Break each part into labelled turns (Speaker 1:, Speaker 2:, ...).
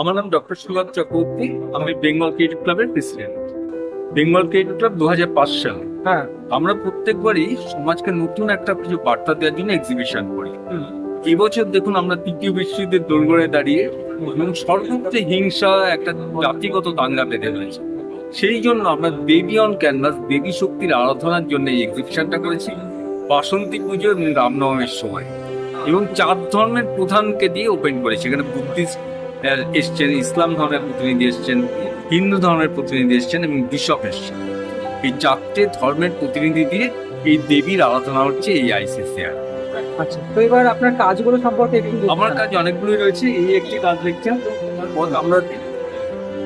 Speaker 1: আমার নাম ডক্টর সুভাষ চক্রবর্তী। আমি বেঙ্গল ক্রিয়েটিভ ক্লাবের প্রেসিডেন্ট। বেঙ্গল ক্রিয়েটিভ ক্লাব 2005 সালে
Speaker 2: হ্যাঁ।
Speaker 1: আমরা প্রত্যেকবারই সমাজকে নতুন একটা কিছু বার্তা দেওয়ার জন্য এক্সিবিশন করি। এবছর দেখুন আমরা তৃতীয় বিশ্বযুদ্ধের দোরগোড়ায় দাঁড়িয়ে এবং সর্বত্র হিংসা একটা জাতিগত দাঙ্গা বেঁধে রয়েছে। সেই জন্য আমরা দেবী অন ক্যানভাস, দেবী শক্তির আরাধনার জন্য এই এক্সিবিশনটা করেছি বাসন্তী পুজো এবং রামনবমীর সময়, এবং 4 ধর্মের প্রধানকে দিয়ে ওপেন করেছি। এখানে বুদ্ধিস্ট এসছেন, ইসলাম ধর্মের প্রতিনিধি এসছেন, হিন্দু ধর্মের প্রতিনিধি এসছেন এবং বিশপ এসছেন। এই 4টে ধর্মের প্রতিনিধি দিয়ে এই দেবীর আরাধনা হচ্ছে এই আইসিসিআর।
Speaker 2: আচ্ছা, তো এবার আপনার কাজগুলো সম্পর্কে একটু বলুন।
Speaker 1: আমার কাজ অনেকগুলোই রয়েছে। এই একটি কাজ দেখছেন, আমরা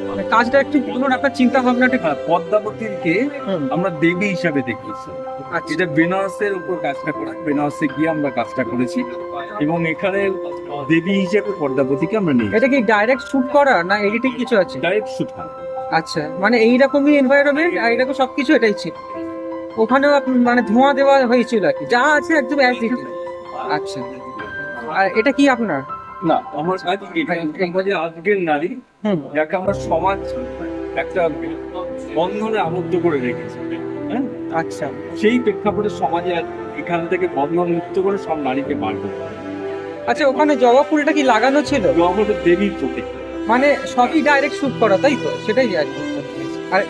Speaker 2: মানে কাজটা একটু বলুন, আপনার চিন্তা ভাবনাটা কি?
Speaker 1: পদ্মাবতীকে আমরা দেবী হিসাবে দেখিয়েছি। আর যেটা বেনারসের উপর কাজটা করা, বেনারসে গিয়ে আমরা কাজটা করেছি এবং এখানে দেবী হিসেবে পদ্মাবতীকে আমরা নিই।
Speaker 2: এটা কি ডাইরেক্ট শুট করা না এডিটিং কিছু আছে?
Speaker 1: ডাইরেক্ট শুট হয়।
Speaker 2: আচ্ছা, মানে এইরকমই এনভায়রনমেন্ট আর এরকম সবকিছু এটাই ছিল। ওখানেও মানে ধোঁয়া দেওয়া হয়েছিল আর কি, যা আছে একদম অ্যাজ ইট ইজ। আচ্ছা, আর এটা কি আপনার?
Speaker 1: না, আমার কাজ এটাই। আমরা যে আজকের নারী, যাকে আমরা সমাজ একটা বন্ধনে আবদ্ধ করে রেখেছি, হ্যাঁ,
Speaker 2: আচ্ছা
Speaker 1: সেই প্রেক্ষাপটে সমাজে এখান থেকে বন্ধন মুক্ত করে সব নারীকে বার করতে হবে।
Speaker 2: আচ্ছা, ওখানে জবা ফুলটা কি লাগানো ছিল?
Speaker 1: জগতের দেবীর প্রতীক।
Speaker 2: মানে সবই ডাইরেক্ট শুট করা, তাই তো? সেটাই আর কি। আর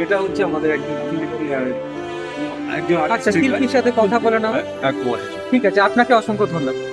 Speaker 1: এটা হচ্ছে আমাদের একজন
Speaker 2: আচ্ছা, শিল্পীর সাথে কথা বলে নাও।
Speaker 1: এক
Speaker 2: ঠিক আছে, আপনাকে অসংখ্য ধন্যবাদ।